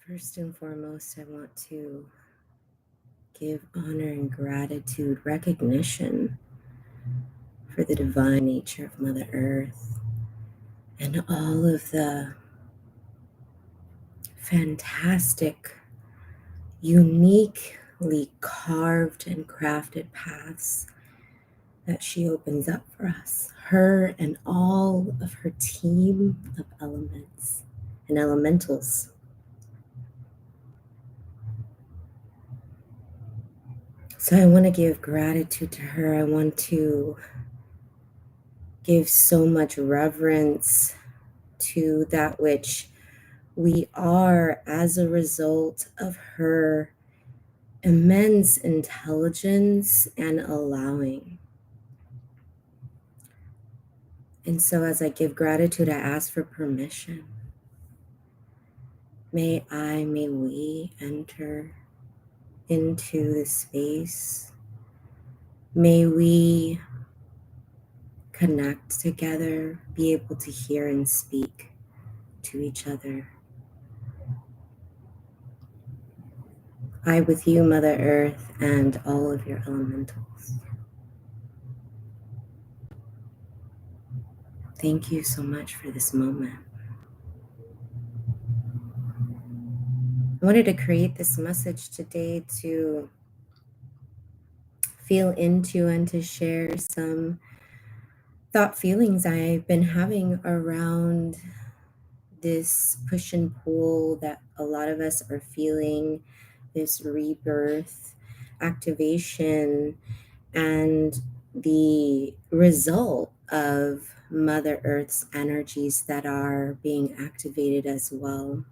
First and foremost, I want to give honor and gratitude, recognition for the divine nature of Mother Earth and all of the fantastic, uniquely carved and crafted paths that she opens up for us. Her and all of her team of elements and elementals. So I want to give gratitude to her. I want to give so much reverence to that which we are as a result of her immense intelligence and allowing. And so as I give gratitude, I ask for permission. May we enter into this space. May we connect together, be able to hear and speak to each other. I with you, Mother Earth, and all of your elementals. Thank you so much for this moment. I wanted to create this message today to feel into and to share some thought feelings I've been having around this push and pull that a lot of us are feeling, this rebirth, activation, and the result of Mother Earth's energies that are being activated as well.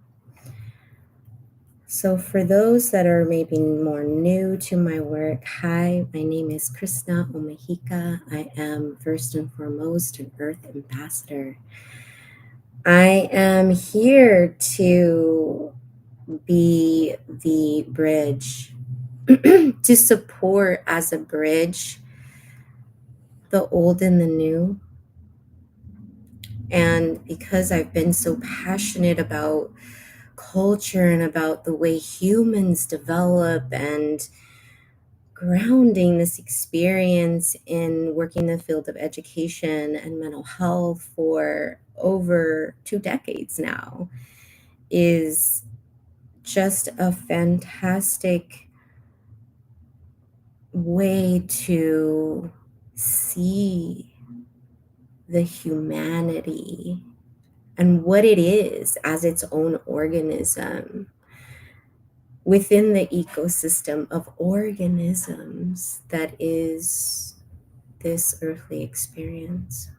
So for those that are maybe more new to my work, hi, my name is Krishna Omahika. I am first and foremost an Earth ambassador. I am here to be the bridge, to support as a bridge the old and the new. And because I've been so passionate about culture and about the way humans develop and grounding this experience in working in the field of education and mental health for over 2 decades now, is just a fantastic way to see the humanity and what it is as its own organism within the ecosystem of organisms that is this earthly experience.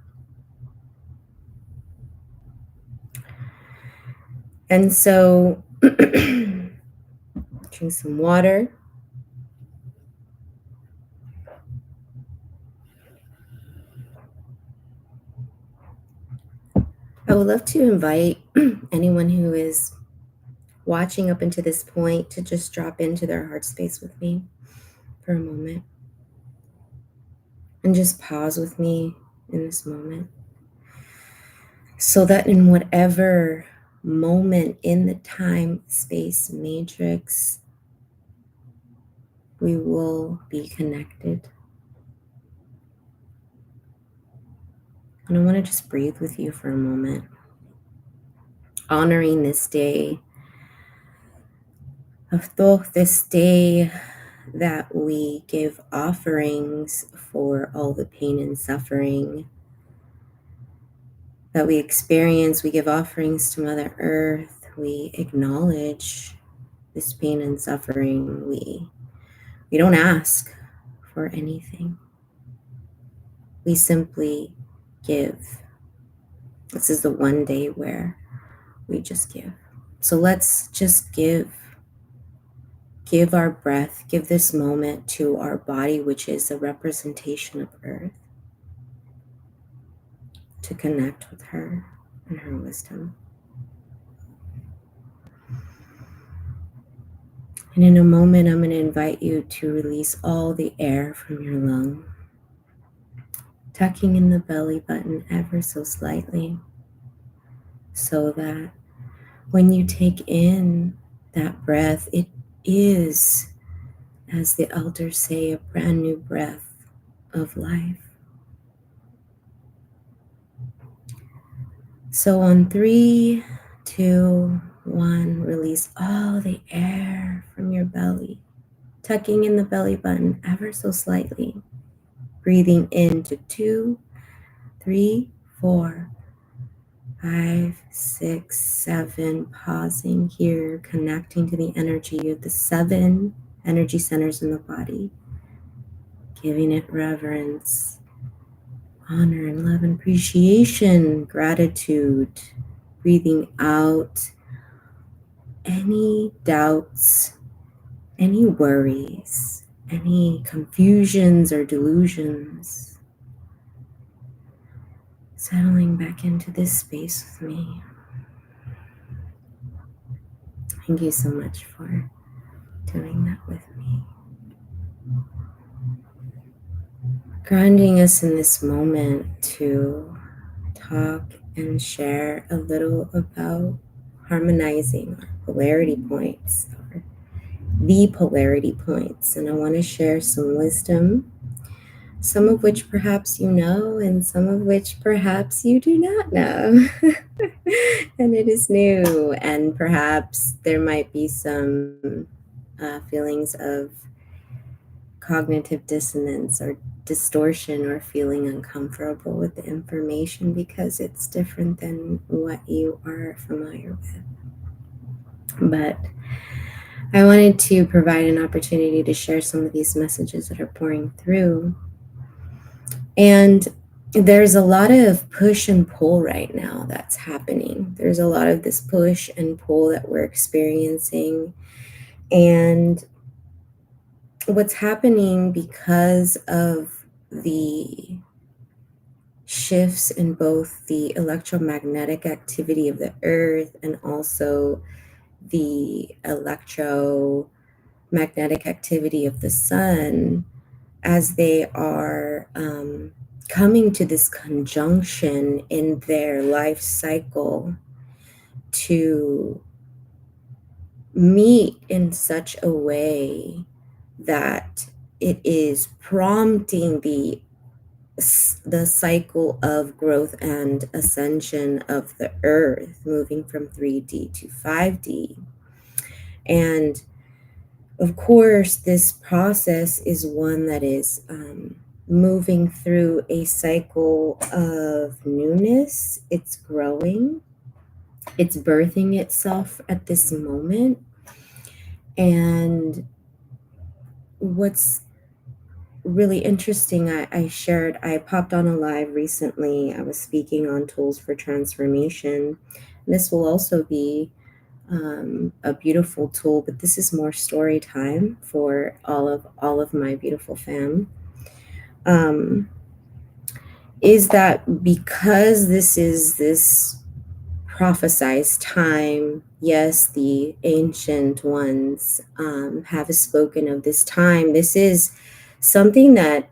And so, drink some water. I would love to invite anyone who is watching up into this point to just drop into their heart space with me for a moment and just pause with me in this moment, so that in whatever moment in the time space matrix we will be connected. And I want to just breathe with you for a moment, honoring this day of Thoth, this day that we give offerings for all the pain and suffering that we experience. We give offerings to Mother Earth. We acknowledge this pain and suffering. We don't ask for anything. We simply give. This is the one day where we just give. So let's just give. Give our breath, give this moment to our body, which is a representation of Earth, to connect with her and her wisdom. And in a moment, I'm going to invite you to release all the air from your lung, tucking in the belly button ever so slightly, so that when you take in that breath, it is, as the elders say, a brand new breath of life. So on 3, 2, 1, release all the air from your belly, tucking in the belly button ever so slightly. Breathing into 2, 3, 4, 5, 6, 7, pausing here, connecting to the energy of the 7 energy centers in the body, giving it reverence, honor, and love, and appreciation, gratitude. Breathing out any doubts, any worries, any confusions or delusions. Settling back into this space with me. Thank you so much for doing that with me. Grounding us in this moment to talk and share a little about harmonizing our polarity points, or the polarity points. And I want to share some wisdom, some of which perhaps you know, and some of which perhaps you do not know. And it is new, and perhaps there might be some feelings of cognitive dissonance or distortion, or feeling uncomfortable with the information because it's different than what you are familiar with. But I wanted to provide an opportunity to share some of these messages that are pouring through. And there's a lot of push and pull right now that's happening. There's a lot of this push and pull that we're experiencing. And what's happening because of the shifts in both the electromagnetic activity of the earth and also the electromagnetic activity of the sun, as they are coming to this conjunction in their life cycle to meet in such a way that it is prompting the cycle of growth and ascension of the earth, moving from 3D to 5D. And of course, this process is one that is moving through a cycle of newness. It's growing, it's birthing itself at this moment. And what's really interesting, I popped on a live recently. I was speaking on tools for transformation. This will also be a beautiful tool, but this is more story time for all of my beautiful fam. Is that because this is this prophesized time? Yes, the ancient ones have spoken of this time. This is something that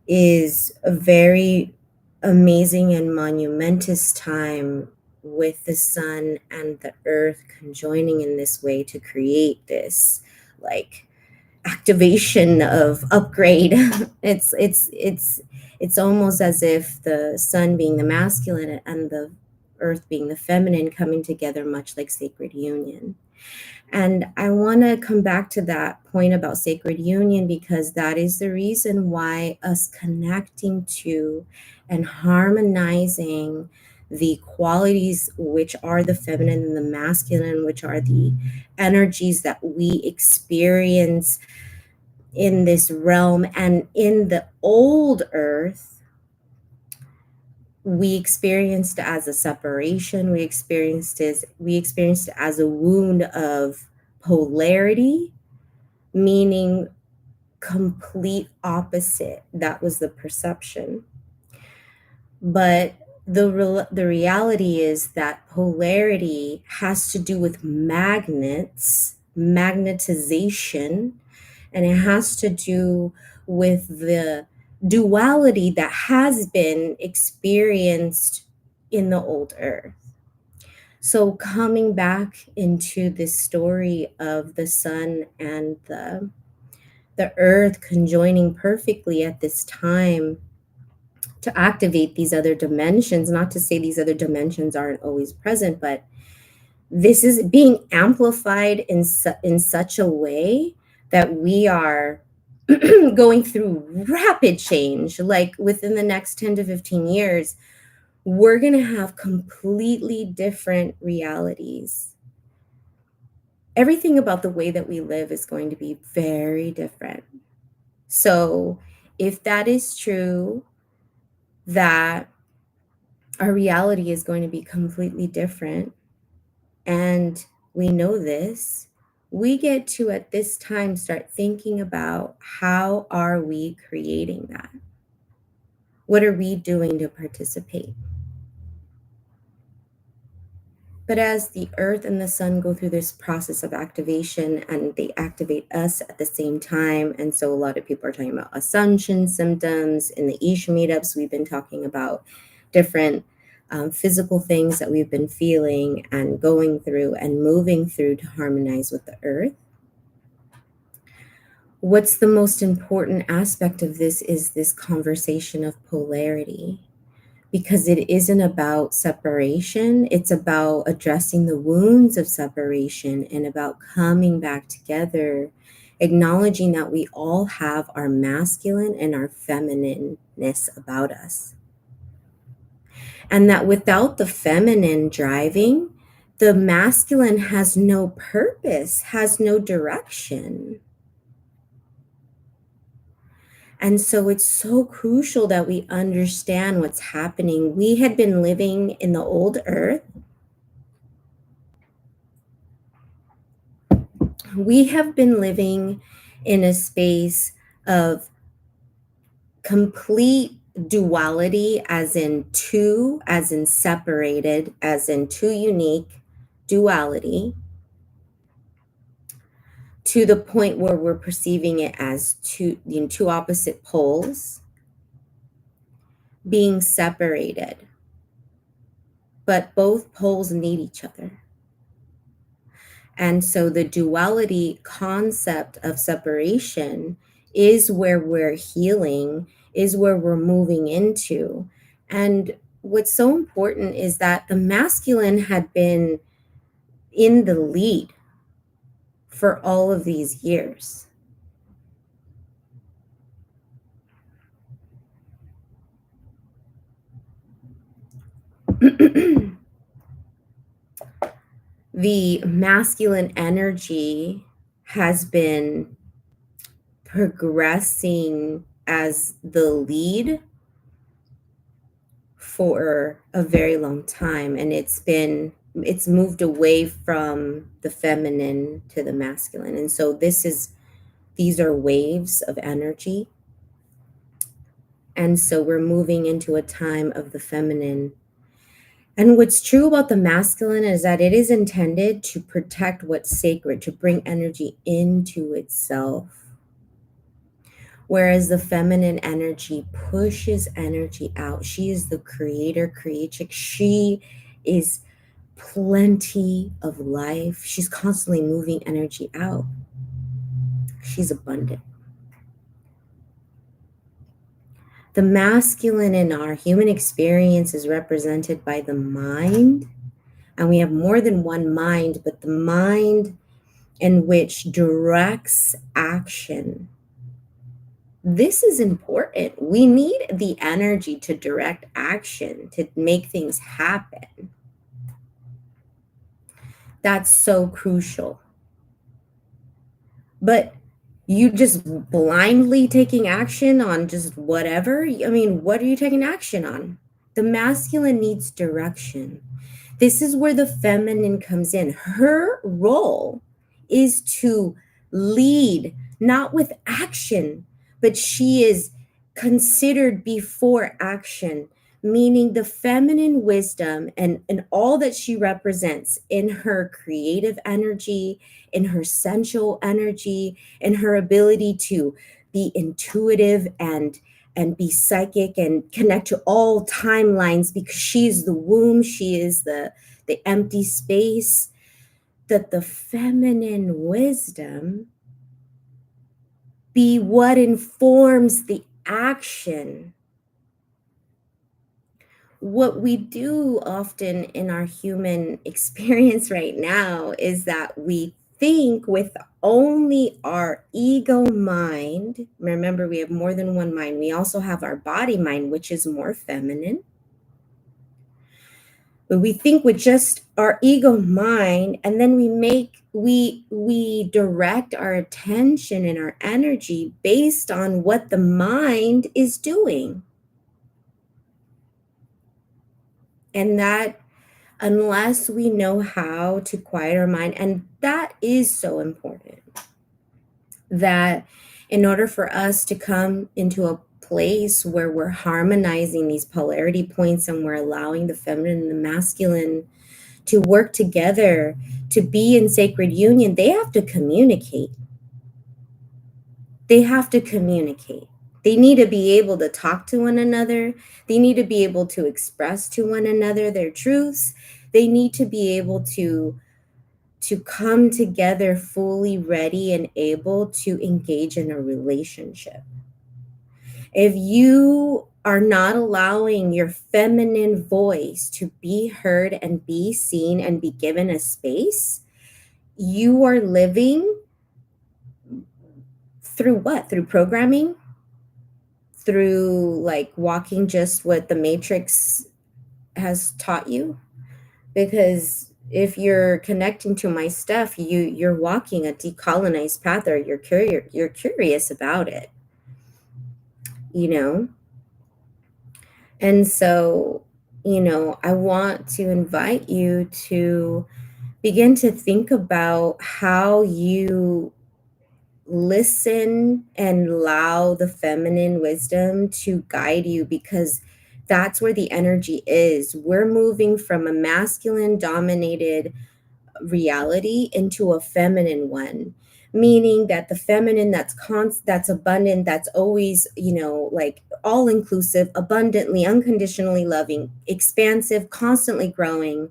is a very amazing and monumentous time, with the sun and the earth conjoining in this way to create this like activation of upgrade. It's almost as if the sun being the masculine and the earth being the feminine coming together, much like sacred union. And I want to come back to that point about sacred union, because that is the reason why us connecting to and harmonizing the qualities which are the feminine and the masculine, which are the energies that we experience in this realm and in the old earth, we experienced as a separation, we experienced it as a wound of polarity, meaning complete opposite. That was the perception. But the reality is that polarity has to do with magnets, magnetization, and it has to do with the duality that has been experienced in the old earth. So coming back into this story of the sun and the earth conjoining perfectly at this time to activate these other dimensions, not to say these other dimensions aren't always present, but this is being amplified in such a way that we are going through rapid change. Like within the next 10 to 15 years, we're going to have completely different realities. Everything about the way that we live is going to be very different. So, if that is true, that our reality is going to be completely different, and we know this, we get to at this time start thinking about how are we creating that? What are we doing to participate? But as the earth and the sun go through this process of activation and they activate us at the same time, and so a lot of people are talking about ascension symptoms. In the Isha meetups, we've been talking about different physical things that we've been feeling and going through and moving through to harmonize with the earth. What's the most important aspect of this is this conversation of polarity, because it isn't about separation. It's about addressing the wounds of separation and about coming back together, acknowledging that we all have our masculine and our feminineness about us. And that without the feminine driving, the masculine has no purpose, has no direction. And so it's so crucial that we understand what's happening. We had been living in the old earth. We have been living in a space of complete duality, as in two, as in separated, as in two unique duality, to the point where we're perceiving it as two opposite poles being separated, but both poles need each other. And so the duality concept of separation is where we're healing, is where we're moving into. And what's so important is that the masculine had been in the lead for all of these years. The masculine energy has been progressing as the lead for a very long time, and it's moved away from the feminine to the masculine. And so these are waves of energy, and so we're moving into a time of the feminine. And what's true about the masculine is that it is intended to protect what's sacred, to bring energy into itself. Whereas the feminine energy pushes energy out. She is the creator, creatrix. She is plenty of life. She's constantly moving energy out. She's abundant. The masculine in our human experience is represented by the mind. And we have more than one mind, but the mind in which directs action. This is important. We need the energy to direct action, to make things happen. That's so crucial. But you just blindly taking action on just whatever? I mean, what are you taking action on? The masculine needs direction. This is where the feminine comes in. Her role is to lead, not with action, but she is considered before action, meaning the feminine wisdom and all that she represents in her creative energy, in her sensual energy, in her ability to be intuitive and be psychic and connect to all timelines, because she's the womb, she is the the empty space, that the feminine wisdom be what informs the action. What we do often in our human experience right now is that we think with only our ego mind. Remember, we have more than one mind. We also have our body mind, which is more feminine. But we think with just our ego mind, and then we direct our attention and our energy based on what the mind is doing. And that, unless we know how to quiet our mind, and that is so important, that in order for us to come into a place where we're harmonizing these polarity points and we're allowing the feminine and the masculine to work together, to be in sacred union, they have to communicate. They have to communicate. They need to be able to talk to one another. They need to be able to express to one another their truths. They need to be able to come together fully ready and able to engage in a relationship. If you are not allowing your feminine voice to be heard and be seen and be given a space, you are living through what? Through programming? Through like walking just what the Matrix has taught you? Because if you're connecting to my stuff, you're walking a decolonized path, or you're curious about it, you know? And so, I want to invite you to begin to think about how you listen and allow the feminine wisdom to guide you, because that's where the energy is. We're moving from a masculine dominated reality into a feminine one, meaning that the feminine that's abundant, that's always, like all inclusive, abundantly, unconditionally loving, expansive, constantly growing,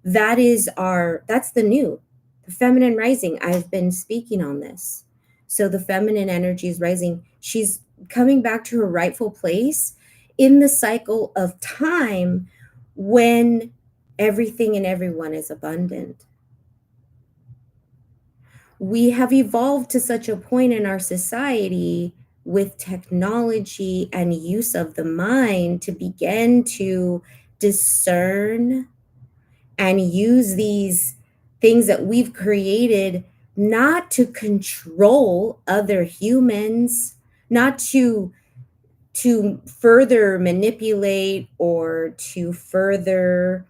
that's the new, the feminine rising. I've been speaking on this. So the feminine energy is rising. She's coming back to her rightful place in the cycle of time, when everything and everyone is abundant. We have evolved to such a point in our society with technology and use of the mind to begin to discern and use these things that we've created, not to control other humans, not to further manipulate, or to further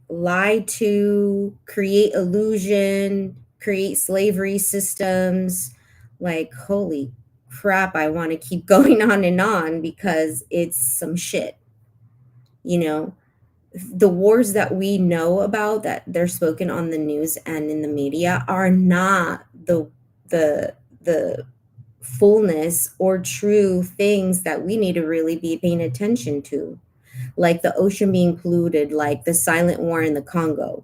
lie to, create illusion, create slavery systems. Like, holy crap, I want to keep going on and on, because it's some shit. The wars that we know about, that they're spoken on the news and in the media, are not the fullness or true things that we need to really be paying attention to, like the ocean being polluted, like the silent war in the Congo.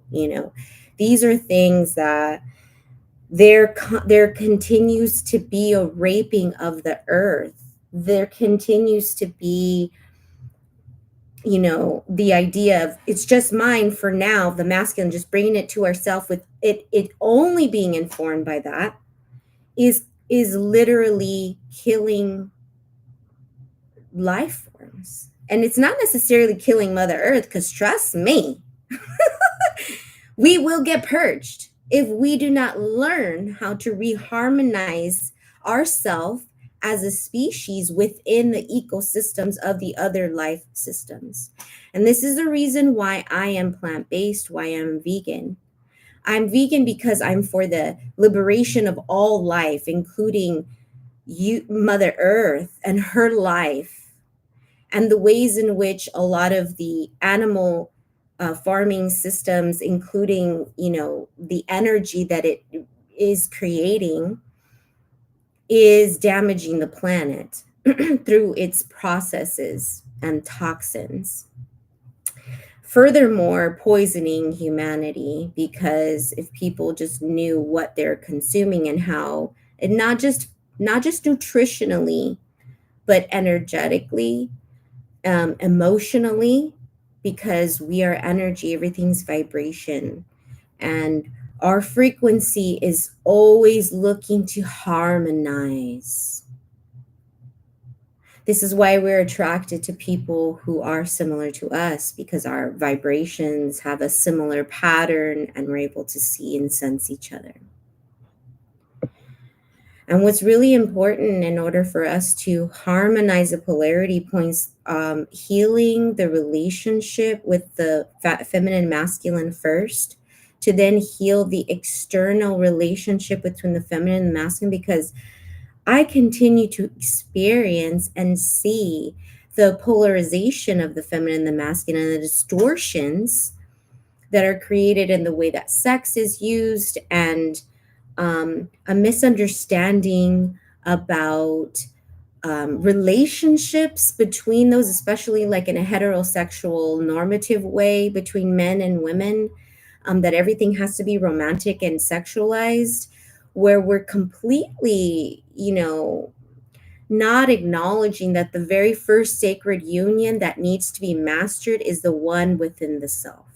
These are things that there continues to be a raping of the earth. There continues to be, the idea of it's just mine for now, the masculine, just bringing it to ourselves, with it only being informed by that, is literally killing life forms. And it's not necessarily killing Mother Earth, because trust me, we will get purged if we do not learn how to reharmonize ourselves as a species within the ecosystems of the other life systems. And this is the reason why I am plant-based, why I'm vegan. I'm vegan because I'm for the liberation of all life, including you, Mother Earth, and her life, and the ways in which a lot of the animal farming systems, including, the energy that it is creating, is damaging the planet through its processes and toxins. furthermore poisoning humanity, because if people just knew what they're consuming and how, and not just nutritionally, but energetically, emotionally, because we are energy, everything's vibration, and our frequency is always looking to harmonize. This is why we're attracted to people who are similar to us, because our vibrations have a similar pattern and we're able to see and sense each other. And what's really important in order for us to harmonize the polarity points, healing the relationship with the feminine masculine first, to then heal the external relationship between the feminine and masculine, because I continue to experience and see the polarization of the feminine and the masculine, and the distortions that are created in the way that sex is used, and a misunderstanding about relationships between those, especially like in a heterosexual normative way between men and women, that everything has to be romantic and sexualized, where we're completely, not acknowledging that the very first sacred union that needs to be mastered is the one within the self.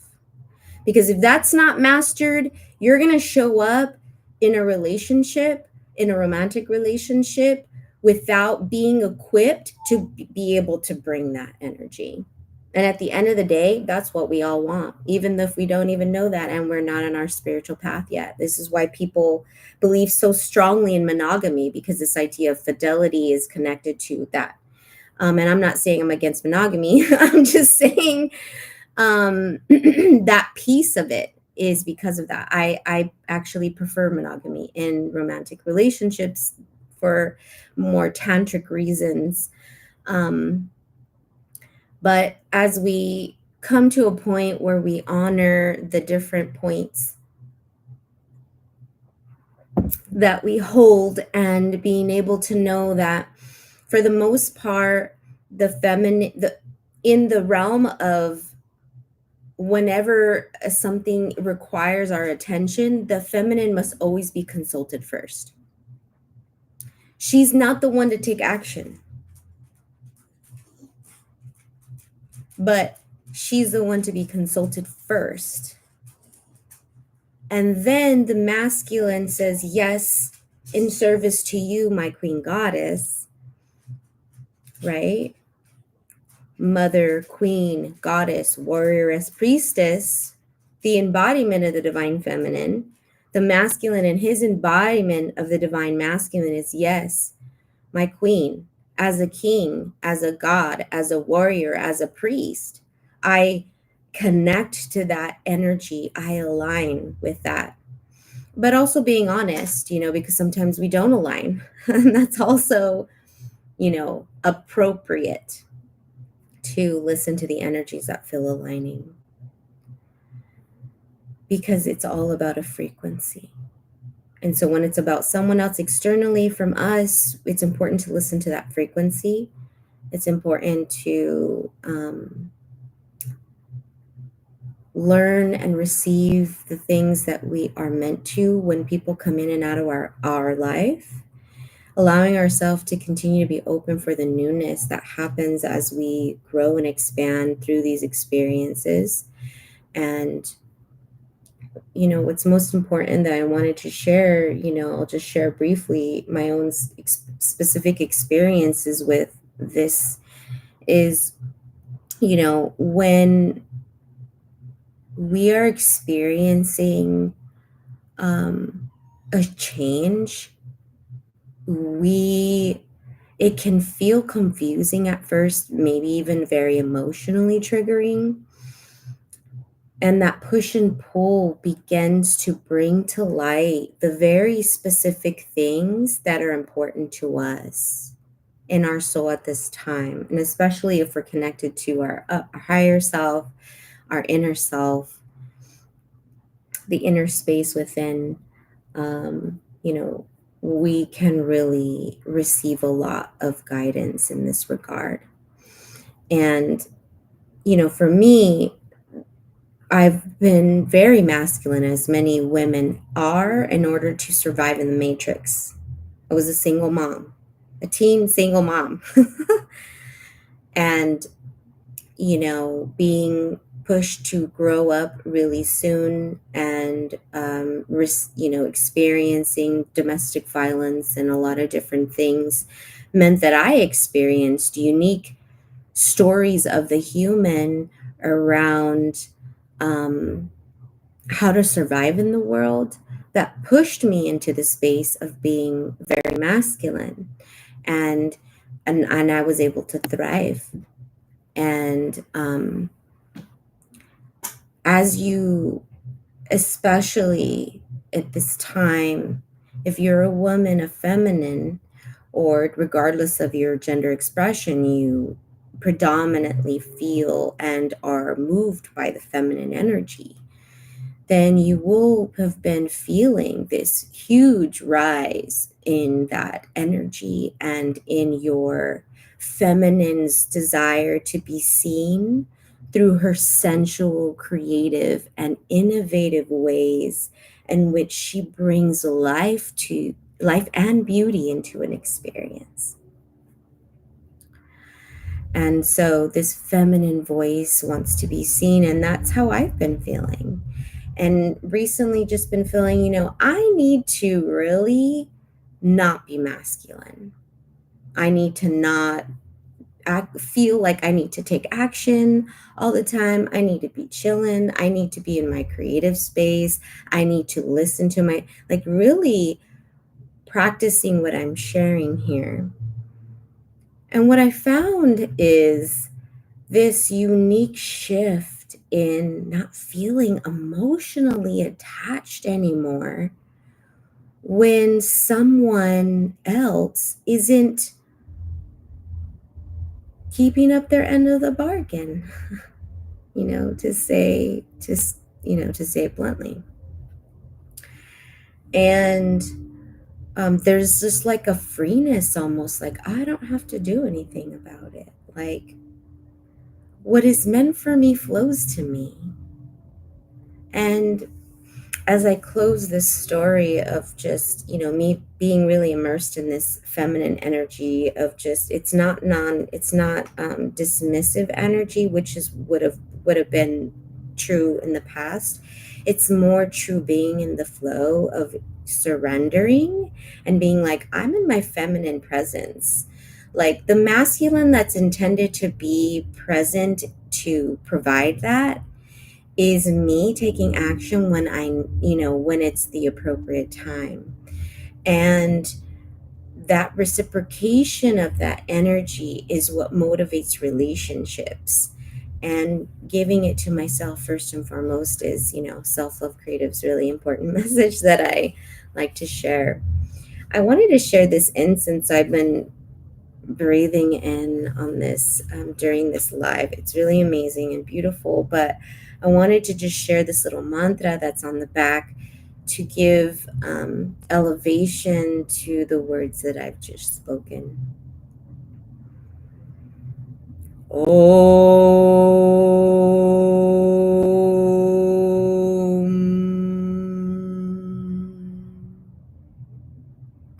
Because if that's not mastered, you're going to show up in a relationship, in a romantic relationship, without being equipped to be able to bring that energy. And at the end of the day, that's what we all want, even if we don't even know that and we're not on our spiritual path yet. This is why people believe so strongly in monogamy, because this idea of fidelity is connected to that. And I'm not saying I'm against monogamy. I'm just saying that piece of it is because of that. I actually prefer monogamy in romantic relationships for more tantric reasons. But as we come to a point where we honor the different points that we hold, and being able to know that for the most part, the feminine, in the realm of whenever something requires our attention, the feminine must always be consulted first. She's not the one to take action, but she's the one to be consulted first. And then the masculine says, yes, in service to you, my queen goddess, right? Mother, queen, goddess, warrioress, priestess, the embodiment of the divine feminine. The masculine and his embodiment of the divine masculine is, yes, my queen, as a king, as a god, as a warrior, as a priest. I connect to that energy. I align with that. But also being honest, because sometimes we don't align. And that's also, appropriate to listen to the energies that feel aligning, because it's all about a frequency. And so when it's about someone else externally from us, it's important to listen to that frequency. It's important to learn and receive the things that we are meant to when people come in and out of our life, allowing ourselves to continue to be open for the newness that happens as we grow and expand through these experiences. And what's most important that I wanted to share, I'll just share briefly my own specific experiences with this is, when we are experiencing a change, it can feel confusing at first, maybe even very emotionally triggering. And that push and pull begins to bring to light the very specific things that are important to us in our soul at this time. And especially if we're connected to our higher self, our inner self, the inner space within, we can really receive a lot of guidance in this regard. And, for me, I've been very masculine, as many women are, in order to survive in the matrix. I was a single mom, a teen single mom. And, being pushed to grow up really soon and, experiencing domestic violence and a lot of different things meant that I experienced unique stories of the human around um, how to survive in the world that pushed me into the space of being very masculine, and and I was able to thrive. And as you, especially at this time, if you're a woman, a feminine, or regardless of your gender expression, you predominantly feel and are moved by the feminine energy, then you will have been feeling this huge rise in that energy and in your feminine's desire to be seen through her sensual, creative, and innovative ways in which she brings life and beauty into an experience. And so this feminine voice wants to be seen, and that's how I've been feeling. And recently just been feeling, I need to really not be masculine. I need to not feel like I need to take action all the time. I need to be chilling. I need to be in my creative space. I need to listen to like really practicing what I'm sharing here. And what I found is this unique shift in not feeling emotionally attached anymore when someone else isn't keeping up their end of the bargain, to say it bluntly. And there's just like a freeness, almost like I don't have to do anything about it. Like what is meant for me flows to me. And as I close this story of just, me being really immersed in this feminine energy of just, it's not dismissive energy, which is would have been true in the past. It's more true being in the flow of surrendering and being like, I'm in my feminine presence. Like the masculine that's intended to be present to provide that is me taking action when when it's the appropriate time. And that reciprocation of that energy is what motivates relationships. And giving it to myself first and foremost is, self-love creative's really important message that I like to share. I wanted to share this incense I've been breathing in on this during this live. It's really amazing and beautiful, but I wanted to just share this little mantra that's on the back to give elevation to the words that I've just spoken.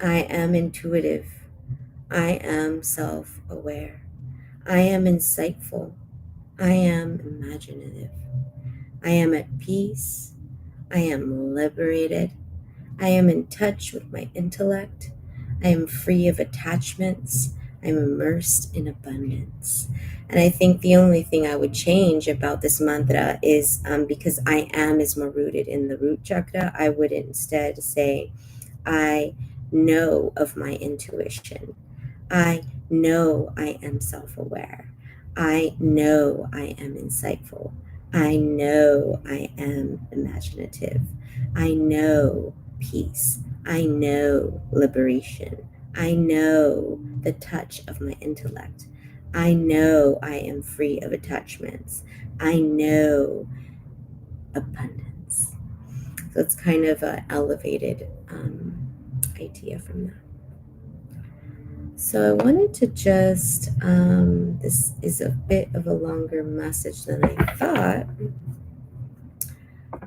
I am intuitive. I am self-aware. I am insightful. I am imaginative. I am at peace. I am liberated. I am in touch with my intellect. I am free of attachments. I'm immersed in abundance. And I think the only thing I would change about this mantra is because I am is more rooted in the root chakra, I would instead say, I know of my intuition. I know I am self aware. I know I am insightful. I know I am imaginative. I know peace. I know liberation. I know the touch of my intellect. I know I am free of attachments. I know abundance. So it's kind of an elevated idea from that. So I wanted to just, this is a bit of a longer message than I thought.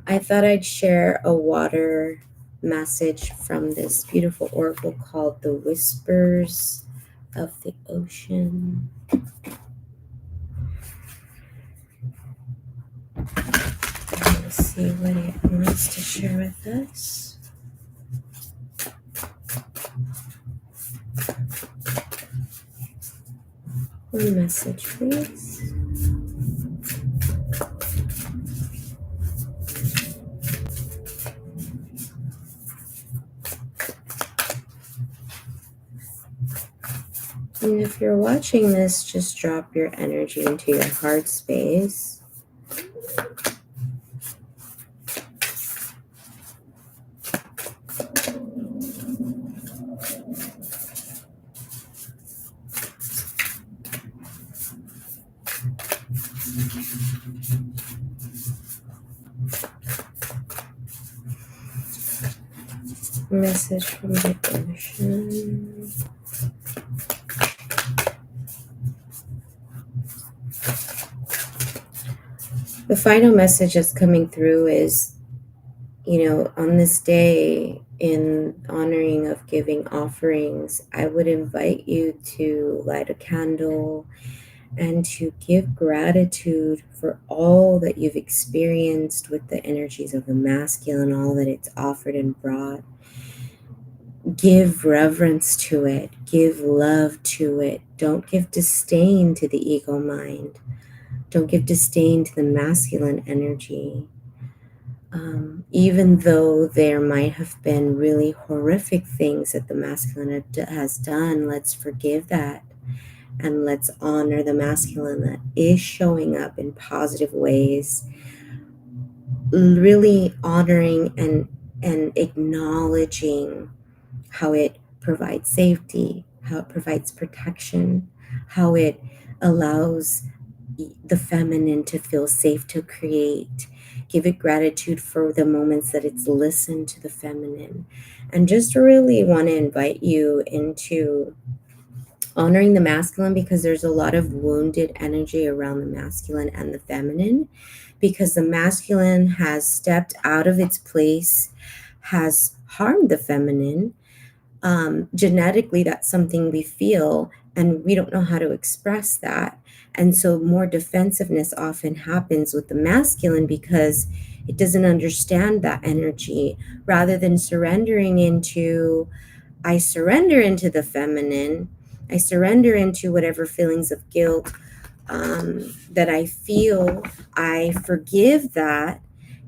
I thought I'd share a water message from this beautiful oracle called The Whispers of the Ocean. Let's see what it wants to share with us. One message, please. And if you're watching this, just drop your energy into your heart space. Message from the ocean. The final message that's coming through is, on this day, in honoring of giving offerings, I would invite you to light a candle and to give gratitude for all that you've experienced with the energies of the masculine, all that it's offered and brought. Give reverence to it, give love to it. Don't give disdain to the ego mind. Don't give disdain to the masculine energy. Even though there might have been really horrific things that the masculine has done, let's forgive that. And let's honor the masculine that is showing up in positive ways, really honoring and acknowledging how it provides safety, how it provides protection, how it allows the feminine to feel safe to create. Give it gratitude for the moments that it's listened to the feminine. And just really want to invite you into honoring the masculine, because there's a lot of wounded energy around the masculine and the feminine, because the masculine has stepped out of its place, has harmed the feminine. Genetically, that's something we feel, and we don't know how to express that. And so more defensiveness often happens with the masculine because it doesn't understand that energy, rather than surrendering into, I surrender into the feminine. I surrender into whatever feelings of guilt that I feel. I forgive that.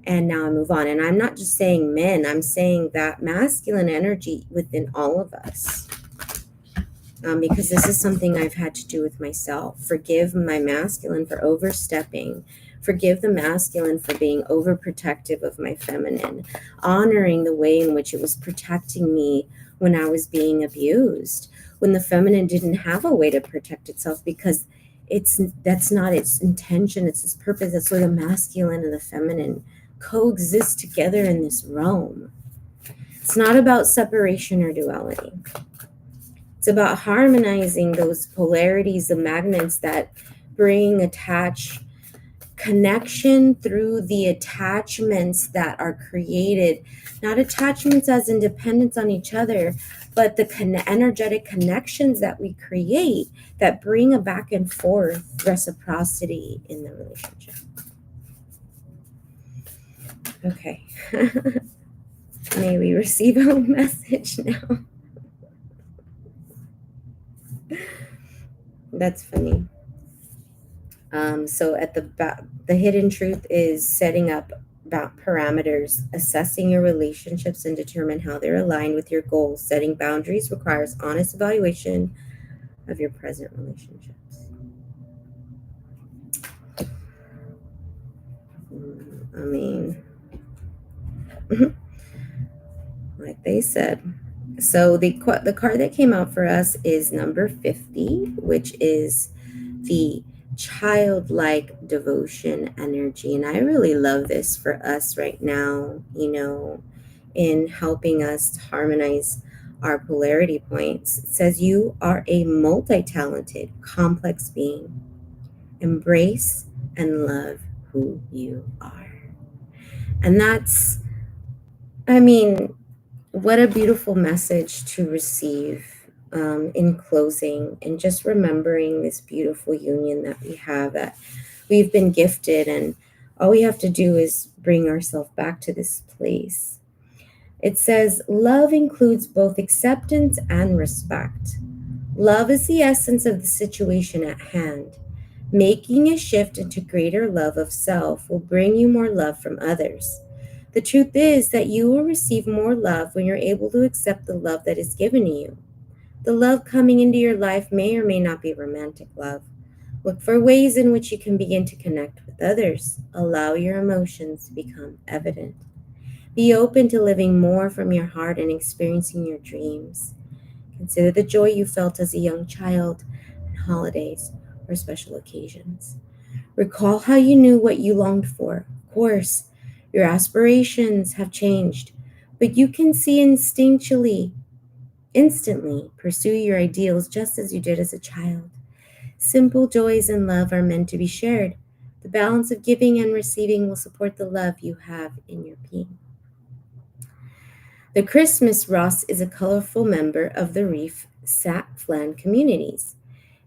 And now I move on. And I'm not just saying men, I'm saying that masculine energy within all of us. Because this is something I've had to do with myself. Forgive my masculine for overstepping. Forgive the masculine for being overprotective of my feminine. Honoring the way in which it was protecting me when I was being abused. When the feminine didn't have a way to protect itself, because that's not its intention, it's its purpose. That's why the masculine and the feminine coexist together in this realm. It's not about separation or duality. It's about harmonizing those polarities, the magnets that attach connection through the attachments that are created, not attachments as independence on each other, but the energetic connections that we create that bring a back and forth reciprocity in the relationship. Okay. May we receive a message now? That's funny. So at the hidden truth is setting up about parameters, assessing your relationships and determine how they're aligned with your goals. Setting boundaries requires honest evaluation of your present relationships. I mean, like they said. So the card that came out for us is number 50, which is the childlike devotion energy. And I really love this for us right now, in helping us to harmonize our polarity points. It says you are a multi-talented, complex being. Embrace and love who you are. And that's, I mean, what a beautiful message to receive in closing, and just remembering this beautiful union that we have, that we've been gifted, and all we have to do is bring ourselves back to this place. It says, love includes both acceptance and respect. Love is the essence of the situation at hand. Making a shift into greater love of self will bring you more love from others. The truth is that you will receive more love when you're able to accept the love that is given to you. The love coming into your life may or may not be romantic love. Look for ways in which you can begin to connect with others. Allow your emotions to become evident. Be open to living more from your heart and experiencing your dreams. Consider the joy you felt as a young child on holidays or special occasions. Recall how you knew what you longed for. Of course, your aspirations have changed, but you can see instinctually, instantly pursue your ideals just as you did as a child. Simple joys and love are meant to be shared. The balance of giving and receiving will support the love you have in your being. The Christmas Ross is a colorful member of the Reef Sapflan communities.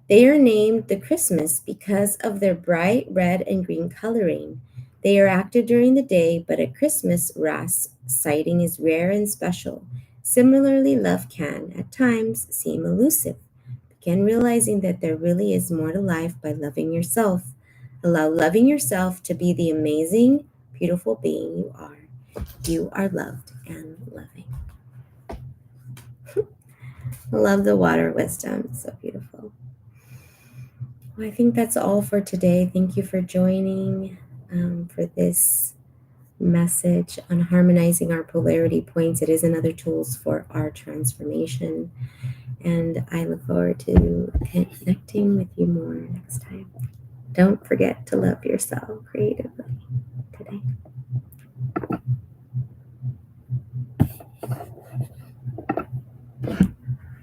They are named the Christmas because of their bright red and green coloring. They are active during the day, but at Christmas, Ras sighting is rare and special. Similarly, love can, at times, seem elusive. Begin realizing that there really is more to life by loving yourself. Allow loving yourself to be the amazing, beautiful being you are. You are loved and loving. I love the water wisdom. It's so beautiful. Well, I think that's all for today. Thank you for joining for this message on harmonizing our polarity points. It is another tools for our transformation. And I look forward to connecting with you more next time. Don't forget to love yourself creatively today.